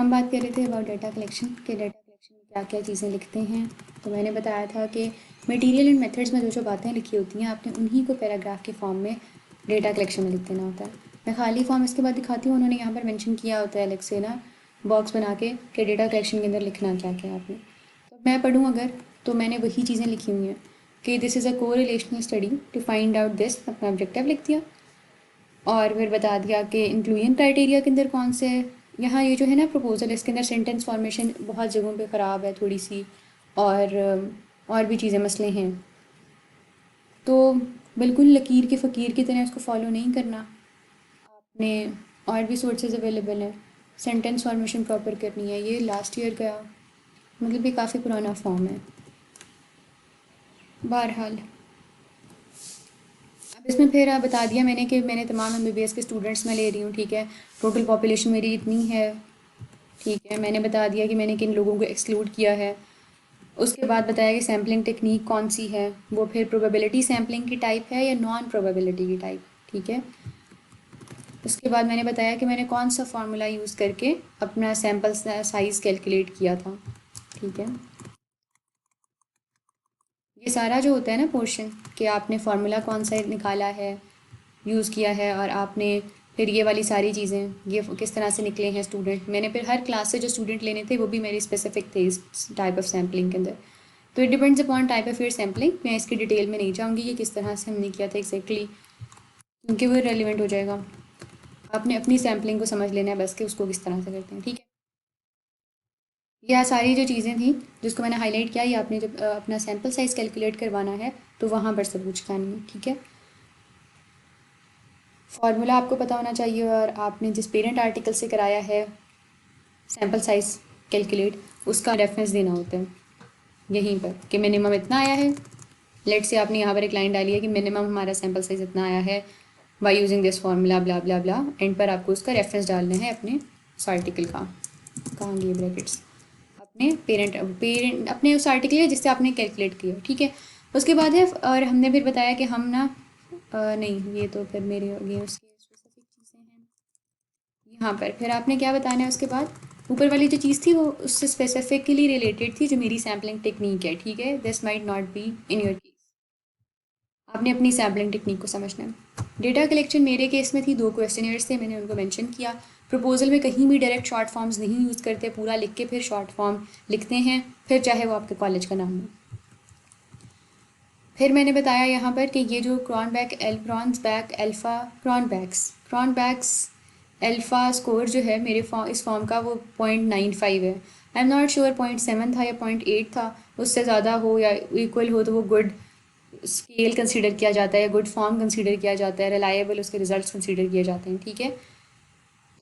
हम बात कर रहे थे अबाउट डेटा कलेक्शन के डेटा कलेक्शन में क्या क्या चीज़ें लिखते हैं। तो मैंने बताया था कि मटेरियल एंड मेथड्स में जो जो बातें लिखी होती हैं आपने उन्हीं को पैराग्राफ के फॉर्म में डेटा कलेक्शन में लिख देना होता है। मैं खाली फॉर्म इसके बाद दिखाती हूँ, उन्होंने यहाँ पर मेंशन किया होता है अलग से ना बॉक्स बना के कि डेटा कलेक्शन के अंदर लिखना क्या क्या आपने। तो मैं पढ़ूँ अगर, तो मैंने वही चीज़ें लिखी हुई हैं कि this is a correlational study to find out this, अपना ऑब्जेक्टिव लिख दिया और फिर बता दिया कि इंक्लूजन क्राइटेरिया के अंदर कौन से है। यहाँ ये जो है ना प्रपोजल, इसके अंदर सेंटेंस फॉर्मेशन बहुत जगहों पे ख़राब है थोड़ी सी, और भी चीज़ें मसले हैं। तो बिल्कुल लकीर के फ़कीर की तरह उसको फॉलो नहीं करना आपने। और भी सोर्सेज अवेलेबल हैं, सेंटेंस फॉर्मेशन प्रॉपर करनी है। ये लास्ट ईयर का, मतलब ये काफ़ी पुराना फॉर्म है। बहरहाल अब इसमें फिर बता दिया मैंने कि मैंने तमाम MBBS के स्टूडेंट्स में ले रही हूँ, ठीक है। टोटल पॉपुलेशन मेरी इतनी है, ठीक है। मैंने बता दिया कि मैंने किन लोगों को एक्सक्लूड किया है। उसके बाद बताया कि सैम्पलिंग टेक्निक कौन सी है, वो फिर प्रोबेबिलिटी सैम्पलिंग की टाइप है या नॉन प्रोबेबिलिटी की टाइप, ठीक है। उसके बाद मैंने बताया कि मैंने कौन सा फार्मूला यूज़ करके अपना सैम्पल साइज़ कैलकुलेट किया था, ठीक है। ये सारा जो होता है ना पोर्शन कि आपने फार्मूला कौन सा निकाला है, यूज़ किया है, और आपने फिर ये वाली सारी चीज़ें ये किस तरह से निकले हैं स्टूडेंट। मैंने फिर हर क्लास से जो स्टूडेंट लेने थे वो भी मेरे स्पेसिफिक थे इस टाइप ऑफ सैम्पलिंग के अंदर। तो it depends upon type of your sampling. मैं इसकी डिटेल में नहीं जाऊँगी कि किस तरह से हमने किया था एग्जैक्टली, क्योंकि वो रेलिवेंट हो जाएगा। आपने अपनी सैम्पलिंग को समझ लेना है बस कि उसको किस तरह से करते हैं, ठीक है। यह सारी जो चीज़ें थी जिसको मैंने हाईलाइट किया, ये आपने जब अपना सैम्पल साइज़ कैलकुलेट करवाना है तो वहाँ पर सब कुछ करनी है, ठीक है। फार्मूला आपको पता होना चाहिए, और आपने जिस पेरेंट आर्टिकल से कराया है सैम्पल साइज़ कैलकुलेट, उसका रेफरेंस देना होता है यहीं पर कि मिनिमम इतना आया है। लेट से आपने यहाँ पर एक लाइन डाली है कि मिनिमम हमारा सैम्पल साइज़ इतना आया है by using this formula blah blah blah. And पर आपको उसका रेफरेंस डालना है अपने उस आर्टिकल का, कहाँ गए ब्रैकेट्स, अपने पेरेंट अपने उस आर्टिकल है जिससे आपने कैलकुलेट किया, ठीक है। उसके बाद है, और हमने फिर बताया कि हम ना नहीं, ये तो फिर मेरे ये उसकी स्पेसिफिक चीज़ें हैं। यहाँ पर फिर आपने क्या बताना है उसके बाद, ऊपर वाली जो चीज़ थी वो उससे स्पेसिफिकली रिलेटेड थी जो मेरी सैम्पलिंग टेक्निक है, ठीक है। This might not be in your case. आपने अपनी सैम्पलिंग टेक्निक को समझना है। डेटा कलेक्शन मेरे केस में थी, 2 क्वेश्चनियर्स थे, मैंने उनको मेंशन किया। प्रपोजल में कहीं भी डायरेक्ट शॉर्ट फॉर्म्स नहीं यूज़ करते, पूरा लिख के फिर शॉर्ट फॉर्म लिखते हैं, फिर चाहे वो आपके कॉलेज का नाम हो। फिर मैंने बताया यहाँ पर कि ये जो क्रॉन्सबैक एल्फ़ा क्रॉनबैक्स एल्फ़ा स्कोर जो है मेरे इस फॉर्म का वो 0.95 है। आई एम नॉट श्योर 0.7 था या 0.8 था, उससे ज़्यादा हो या इक्वल हो तो वो गुड स्केल कंसीडर किया जाता है, गुड फॉर्म कंसीडर किया जाता है, रिलायबल उसके रिजल्ट्स कंसीडर किए जाते हैं, ठीक है।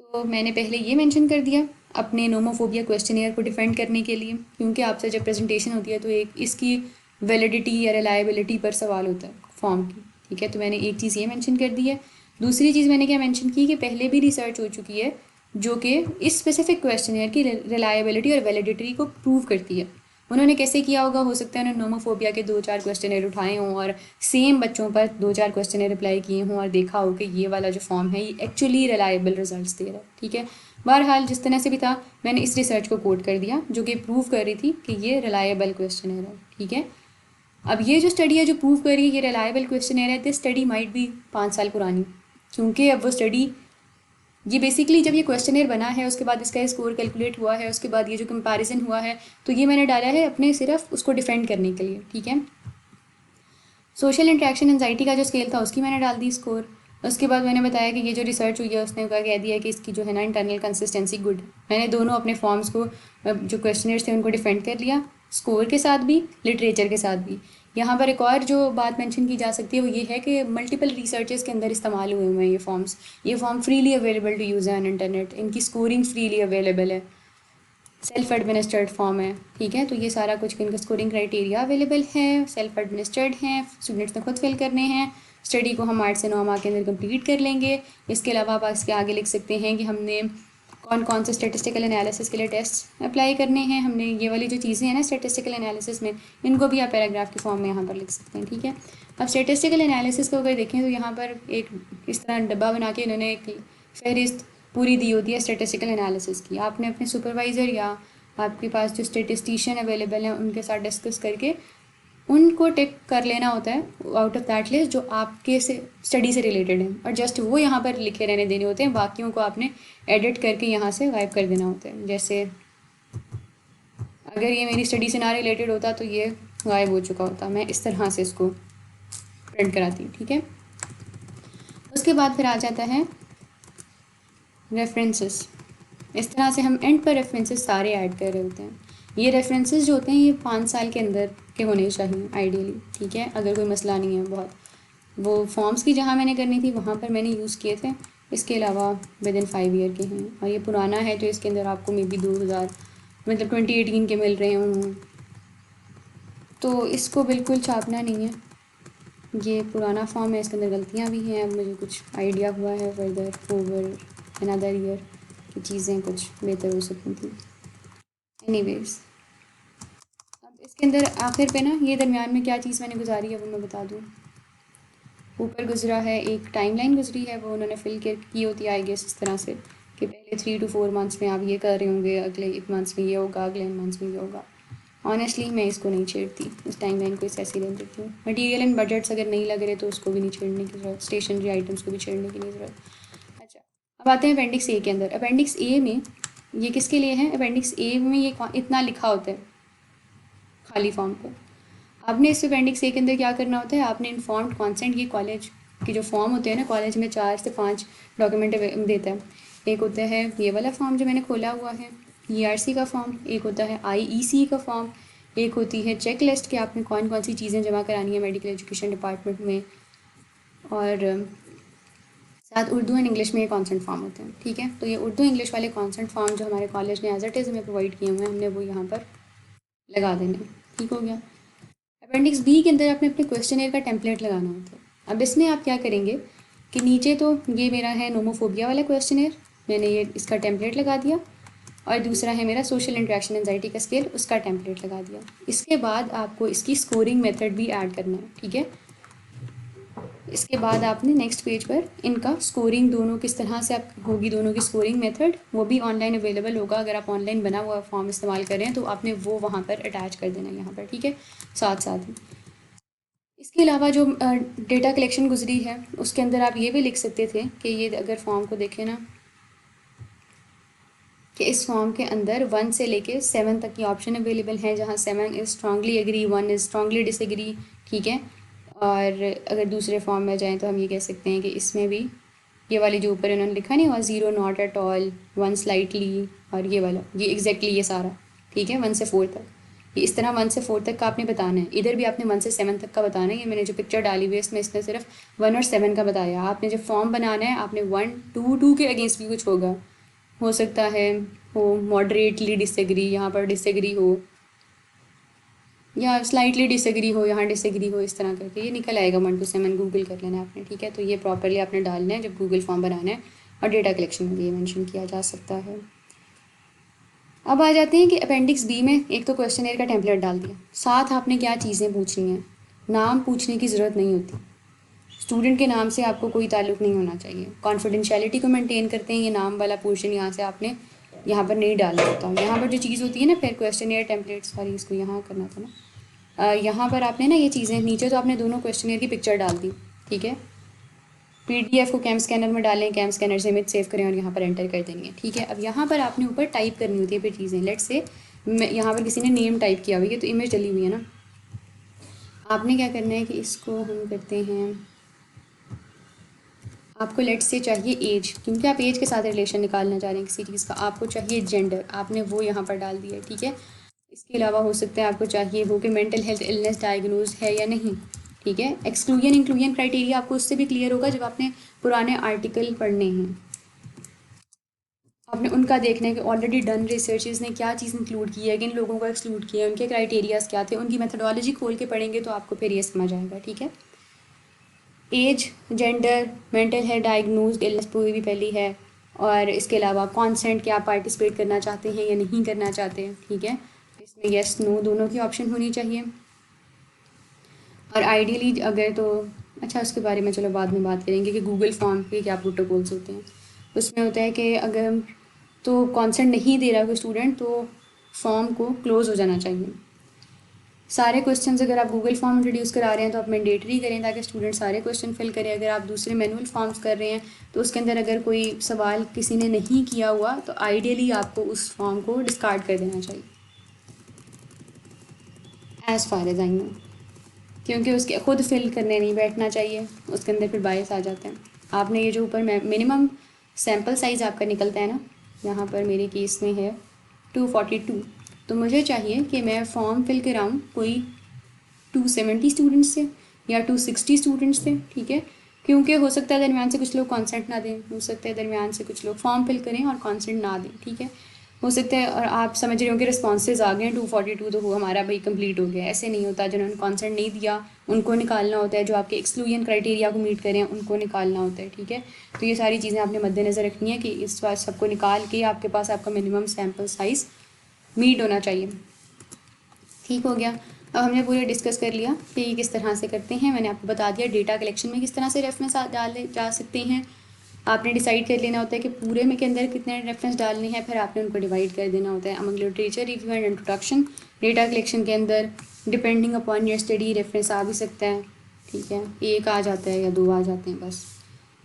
तो मैंने पहले ये मेंशन कर दिया अपने नोमोफोबिया क्वेश्चनियर को डिफेंड करने के लिए, क्योंकि आपसे जब प्रेजेंटेशन होती है तो एक इसकी वैलिडिटी या रिलायबिलिटी पर सवाल होता है फॉर्म की, ठीक है। तो मैंने एक चीज़ ये मेंशन कर दी है। दूसरी चीज़ मैंने क्या मेंशन की कि पहले भी रिसर्च हो चुकी है जो कि इस स्पेसिफिक क्वेश्चनियर की रिलायबिलिटी और वैलिडिटी को प्रूव करती है। उन्होंने कैसे किया होगा, हो सकता है उन्होंने नोमोफोबिया के 2-4 क्वेश्चनर उठाए हों और सेम बच्चों पर 2-4 क्वेश्चनर रिप्लाई किए हों और देखा हो कि ये वाला जो फॉर्म है ये एक्चुअली रिलायबल रिजल्ट्स दे रहा है, ठीक है। बहरहाल जिस तरह से भी था मैंने इस रिसर्च को कोट कर दिया जो कि प्रूव कर रही थी कि ये रिलायबल क्वेश्चनर है, ठीक है। अब ये जो स्टडी है जो प्रूव कर रही है ये रिलायबल क्वेश्चनर है, दिस स्टडी माइट बी 5 साल पुरानी, क्योंकि अब वो स्टडी, ये बेसिकली जब ये क्वेश्चनर बना है उसके बाद इसका स्कोर कैलकुलेट हुआ है, उसके बाद ये जो कंपैरिजन हुआ है, तो ये मैंने डाला है अपने सिर्फ उसको डिफेंड करने के लिए, ठीक है। सोशल इंटरेक्शन एंजाइटी का जो स्केल था उसकी मैंने डाल दी स्कोर। उसके बाद मैंने बताया कि ये जो रिसर्च हुई है उसने कह दिया कि इसकी जो है ना इंटरनल कंसिस्टेंसी गुड। मैंने दोनों अपने फॉर्म्स को जो क्वेश्चनर्स थे उनको डिफेंड कर लिया, स्कोर के साथ भी लिटरेचर के साथ भी। यहाँ पर एक और जो बात मेंशन की जा सकती है वो ये है कि मल्टीपल रिसर्चेस के अंदर इस्तेमाल हुए हुए हैं ये फॉर्म्स। ये form freely available to use है ऑन इंटरनेट, इनकी स्कोरिंग फ्रीली अवेलेबल है, सेल्फ एडमिनिस्ट्रेड फॉर्म है, ठीक है। तो ये सारा कुछ इनका स्कोरिंग क्राइटेरिया अवेलेबल है, सेल्फ एडमिनिस्ट्रेड हैं, स्टूडेंट्स ने खुद फिल करने हैं। स्टडी को हम 8 से 9 माह के अंदर कंप्लीट कर लेंगे। इसके अलावा आप इसके आगे लिख सकते हैं कि हमने कौन कौन से स्टेटिस्टिकल एनालिसिस के लिए टेस्ट अप्लाई करने हैं। हमने ये वाली जो चीज़ें हैं ना स्टेटिस्टिकल एनालिसिस में, इनको भी आप पैराग्राफ के फॉर्म में यहाँ पर लिख सकते हैं, ठीक है। अब स्टेटिस्टिकल एनालिसिस को अगर देखें तो यहाँ पर एक इस तरह डब्बा बना के इन्होंने एक फहरिस्त पूरी दी होती है स्टेटिस्टिकल एनालिसिस की। आपने अपने सुपरवाइज़र या आपके पास जो स्टेटिस्टिशियन अवेलेबल हैं उनके साथ डिस्कस करके उनको टिक कर लेना होता है आउट ऑफ दैट लिस्ट जो आपके से स्टडी से रिलेटेड है, और जस्ट वो यहाँ पर लिखे रहने देने होते हैं, बाकियों को आपने एडिट करके यहाँ से गायब कर देना होता है। जैसे अगर ये मेरी स्टडी से ना रिलेटेड होता तो ये गायब हो चुका होता, मैं इस तरह से इसको प्रिंट कराती हूँ, ठीक है। उसके बाद फिर आ जाता है रेफरेंसेस। इस तरह से हम एंड पर रेफरेंसेस सारे ऐड कर रहे होते हैं। ये रेफरेंसेस जो होते हैं ये 5 साल के अंदर के होने चाहिए आइडियली, ठीक है, अगर कोई मसला नहीं है बहुत। वो फॉर्म्स की जहाँ मैंने करनी थी वहाँ पर मैंने यूज़ किए थे, इसके अलावा विद इन 5 ईयर के हैं। और ये पुराना है तो इसके अंदर आपको मे बी 2000 मतलब 2018 के मिल रहे हों, तो इसको बिल्कुल छापना नहीं है। ये पुराना फॉर्म है, इसके अंदर गलतियाँ भी हैं। अब मुझे कुछ आइडिया हुआ है फर्दर ओवर अनदर ईयर कि चीज़ें कुछ बेहतर हो सकती थी। एनीवेज, अब इसके अंदर आखिर पे ना ये दरमियान में क्या चीज़ मैंने गुजारी है वो मैं बता दूँ। ऊपर गुजरा है एक टाइमलाइन गुजरी है, वो उन्होंने फिल की होती है आई गेस इस तरह से कि पहले 3 to 4 मंथ्स में आप ये कर रहे होंगे, अगले 1 मंथ्स में ये होगा, अगले मंथ्स में ये होगा। ऑनेस्टली मैं इसको नहीं छेड़ती, इस टाइमलाइन को ऐसे ही रहने देती हूँ। मटीरियल एंड बजट्स अगर नहीं लग रहे तो उसको भी नहीं छेड़ने की ज़रूरत, स्टेशनरी आइटम्स को भी छेड़ने की नहीं ज़रूरत। अच्छा, अब आते हैं अपेंडिक्स ए के अंदर। अपेंडिक्स ए में ये किसके लिए है? अपेंडिक्स ए में ये इतना लिखा होता है खाली फॉर्म को। आपने इस अपेंडिक्स ए के अंदर क्या करना होता है, आपने इन्फॉर्म्ड कॉन्सेंट, ये कॉलेज के जो फॉर्म होते हैं ना, कॉलेज में 4 से 5 डॉक्यूमेंट देता है। एक होता है ये वाला फॉर्म जो मैंने खोला हुआ है, ERC का फॉर्म, एक होता है IEC का फॉर्म, एक होती है चेक लिस्ट कि आपने कौन कौन सी चीज़ें जमा करानी है मेडिकल एजुकेशन डिपार्टमेंट में, और साथ उर्दू एंड इंग्लिश में ये कॉन्सेंट फॉर्म होते हैं, ठीक है। तो ये उर्दू इंग्लिश वाले कॉन्सेंट फॉर्म जो हमारे कॉलेज ने एज इट इज़ हमें प्रोवाइड किए हुए हैं, हमने वो यहाँ पर लगा देने, ठीक हो गया। अपेंडिक्स बी के अंदर आपने अपने क्वेश्चनर का टेम्पलेट लगाना होता है। अब इसमें आप क्या करेंगे कि नीचे तो ये मेरा है नोमोफोबिया वाला क्वेश्चनर, मैंने ये इसका टेम्पलेट लगा दिया, और दूसरा है मेरा सोशल इंटरेक्शन एंजाइटी का स्केल, उसका टेम्पलेट लगा दिया। इसके बाद आपको इसकी स्कोरिंग मेथड भी ऐड करना है, ठीक है। इसके बाद आपने नेक्स्ट पेज पर इनका स्कोरिंग दोनों किस तरह से आप होगी, दोनों की स्कोरिंग मेथड वो भी ऑनलाइन अवेलेबल होगा। अगर आप ऑनलाइन बना हुआ फॉर्म इस्तेमाल कर रहे हैं तो आपने वो वहाँ पर अटैच कर देना है यहाँ पर, ठीक है, साथ साथ ही। इसके अलावा जो डेटा कलेक्शन गुजरी है उसके अंदर आप ये भी लिख सकते थे कि ये अगर फॉर्म को देखें ना, कि इस फॉर्म के अंदर 1 से लेके 7 तक की ऑप्शन अवेलेबल हैं, जहाँ 7 is strongly agree, 1 is strongly disagree, ठीक है। और अगर दूसरे फॉर्म में जाएं तो हम ये कह सकते हैं कि इसमें भी ये वाली जो ऊपर इन्होंने लिखा नहीं हुआ 0 नॉट एट ऑल, 1 स्लाइटली, और ये वाला ये एग्जैक्टली ये सारा, ठीक है, 1 से 4 तक। ये इस तरह 1 से 4 तक का आपने बताना है। इधर भी आपने 1 से 7 तक का बताना है। ये मैंने जो पिक्चर डाली हुई है इसमें इसने सिर्फ 1 और 7 का बताया। आपने जब फॉर्म बनाना है आपने 1 2 के अगेंस्ट भी कुछ होगा, हो सकता है हो मॉडरेटली डिसएग्री, यहाँ पर डिसएग्री हो, या स्लाइटली डिसएग्री हो, यहाँ डिसएग्री हो, इस तरह करके ये निकल आएगा 1 to 7, गूगल कर लेना है आपने, ठीक है। तो ये प्रॉपरली आपने डालना है जब गूगल फॉर्म बनाना है, और डेटा कलेक्शन में भी ये मेंशन किया जा सकता है। अब आ जाते हैं कि अपेंडिक्स बी में एक तो क्वेश्चनर का टेम्पलेट डाल दिया, साथ आपने क्या चीज़ें पूछनी हैं। नाम पूछने की ज़रूरत नहीं होती, स्टूडेंट के नाम से आपको कोई ताल्लुक़ नहीं होना चाहिए। कॉन्फिडेंशियलिटी को मेंटेन करते हैं, ये नाम वाला पोर्शन यहाँ से आपने यहाँ पर नहीं डालना होता। यहाँ पर जो चीज़ होती है ना, फिर क्वेश्चनर टेम्पलेट, सॉरी इसको यहाँ करना था ना, यहाँ पर आपने ना ये चीज़ें नीचे तो आपने दोनों क्वेश्चनर की पिक्चर डाल दी, ठीक है। PDF को कैम स्कैनर में डालें, कैम स्कैनर से इमेज सेव करें और यहाँ पर एंटर कर देंगे, ठीक है। अब यहाँ पर आपने ऊपर टाइप करनी होती है फिर चीज़ें। लेट्स से यहाँ पर किसी ने नेम टाइप किया हुआ है तो इमेज डली हुई है ना, आपने क्या करना है कि इसको हम करते हैं, आपको लेट्स से चाहिए एज, क्योंकि आप एज के साथ रिलेशन निकालना चाह रहे हैं किसी चीज़ का। आपको चाहिए जेंडर, आपने वो यहाँ पर डाल दिया है, ठीक है। इसके अलावा हो सकता है आपको चाहिए हो कि मेंटल हेल्थ इलनेस डायग्नोज है या नहीं, ठीक है। एक्सक्लूजन इंक्लूजन क्राइटेरिया आपको उससे भी क्लियर होगा जब आपने पुराने आर्टिकल पढ़ने हैं। आपने उनका देखना है कि ऑलरेडी डन रिसर्चेज ने क्या चीज़ इंक्लूड की है, किन लोगों को एक्सक्लूड किया है, उनके क्राइटेरियाज क्या थे, उनकी मेथडोलॉजी खोल के पढ़ेंगे तो आपको फिर ये समझ आएगा, ठीक है। Age, gender, mental health diagnose illness पूरी भी पहली है, और इसके अलावा कॉन्सेंट कि आप पार्टिसिपेट करना चाहते हैं या नहीं करना चाहते हैं, ठीक है। इसमें येस नो दोनों की ऑप्शन होनी चाहिए। और आइडियली अगर तो अच्छा उसके बारे में चलो बाद में बात करेंगे कि गूगल फॉर्म के क्या प्रोटोकॉल्स होते हैं। उसमें होता है कि अगर तो कॉन्सेंट नहीं दे रहा कोई स्टूडेंट तो फॉर्म को क्लोज़ हो जाना चाहिए। सारे क्वेश्चंस अगर आप गूगल फॉर्म इंट्रोड्यूस करा रहे हैं तो आप मैंडेटरी करें ताकि स्टूडेंट सारे क्वेश्चन फिल करें। अगर आप दूसरे मैनुअल फॉर्म्स कर रहे हैं तो उसके अंदर अगर कोई सवाल किसी ने नहीं किया हुआ तो आइडियली आपको उस फॉर्म को डिस्कार्ड कर देना चाहिए, as far as I know, क्योंकि उसके खुद फिल करने नहीं बैठना चाहिए, उसके अंदर फिर बायस आ जाते हैं। आपने ये जो ऊपर मिनिमम सैम्पल साइज़ आपका निकलता है ना, यहाँ पर मेरे केस में है 242, तो मुझे चाहिए कि मैं फॉर्म फिल कराऊँ कोई 270 स्टूडेंट्स से या 260 स्टूडेंट्स से, ठीक है, क्योंकि हो सकता है दरमियान से कुछ लोग कॉन्सेंट ना दें, हो सकता है दरमियान से कुछ लोग फॉर्म फिल करें और कॉन्सेंट ना दें, ठीक है, हो सकता है। और आप समझ रहे हो कि रिस्पॉन्सेज आ गए हैं 242 तो वो हमारा भाई कंप्लीट हो गया, ऐसे नहीं होता। जिन्होंने कॉन्सेंट नहीं दिया उनको निकालना होता है, जो आपके एक्सक्लूजन क्राइटेरिया को मीट करें उनको निकालना होता है, ठीक है। तो ये सारी चीज़ें आपने मद्देनज़र रखनी है कि इस बार सबको निकाल के आपके पास आपका मिनिमम सैम्पल साइज़ मीट होना चाहिए। ठीक हो गया। अब हमने पूरे डिस्कस कर लिया कि ये किस तरह से करते हैं। मैंने आपको बता दिया डेटा कलेक्शन में किस तरह से रेफरेंस डाले जा सकते हैं। आपने डिसाइड कर लेना होता है कि पूरे में के अंदर कितने रेफरेंस डालने हैं, फिर आपने उनको डिवाइड कर देना होता है among literature review and introduction. Data collection के अंदर depending upon your study reference आ भी सकता है, ठीक है, एक आ जाता है या दो आ जाते हैं बस,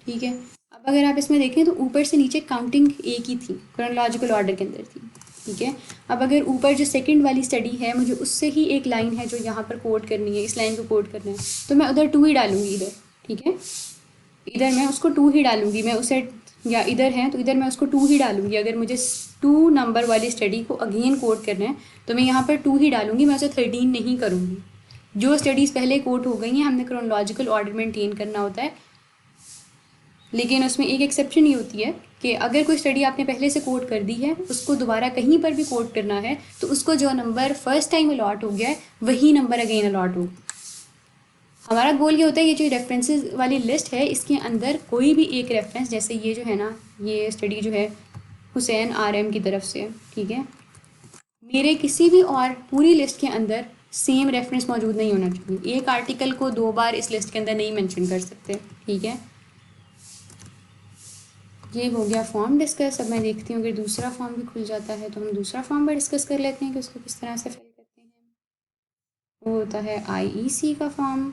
ठीक है। अब अगर आप इसमें देखें तो ऊपर से नीचे काउंटिंग एक ही थी, क्रोनोलॉजिकल ऑर्डर के अंदर थी, ठीक है। अब अगर ऊपर जो सेकंड वाली स्टडी है मुझे उससे ही एक लाइन है जो यहाँ पर कोड करनी है, इस लाइन को कोड करना है, तो मैं उधर 2 ही डालूंगी इधर, ठीक है, इधर मैं उसको 2 ही डालूंगी। मैं उसे, या इधर है तो इधर मैं उसको 2 ही डालूंगी। अगर मुझे 2 नंबर वाली स्टडी को अगेन कोड करना है तो मैं यहाँ पर 2 ही डालूंगी, मैं उसे 13 नहीं करूँगी। जो स्टडीज़ पहले कोड हो गई हैं हमने क्रोनोलॉजिकल ऑर्डर मेंटेन करना होता है, लेकिन उसमें एक एक्सेप्शन ये होती है कि अगर कोई स्टडी आपने पहले से कोड कर दी है उसको दोबारा कहीं पर भी कोड करना है तो उसको जो नंबर फर्स्ट टाइम अलॉट हो गया है वही नंबर अगेन अलॉट होगा। हमारा गोल ये होता है ये जो रेफरेंसेस वाली लिस्ट है इसके अंदर कोई भी एक रेफरेंस, जैसे ये जो है ना, ये स्टडी जो है हुसैन RM की तरफ से, ठीक है, मेरे किसी भी और पूरी लिस्ट के अंदर सेम रेफरेंस मौजूद नहीं होना चाहिए। एक आर्टिकल को 2 बार इस लिस्ट के अंदर नहीं मेंशन कर सकते, ठीक है। ये हो गया फॉर्म डिस्कस। अब मैं देखती हूँ अगर दूसरा फॉर्म भी खुल जाता है तो हम दूसरा फॉर्म भी डिस्कस कर लेते हैं कि उसको किस तरह से फिल करते हैं। वो होता है IEC का फॉर्म।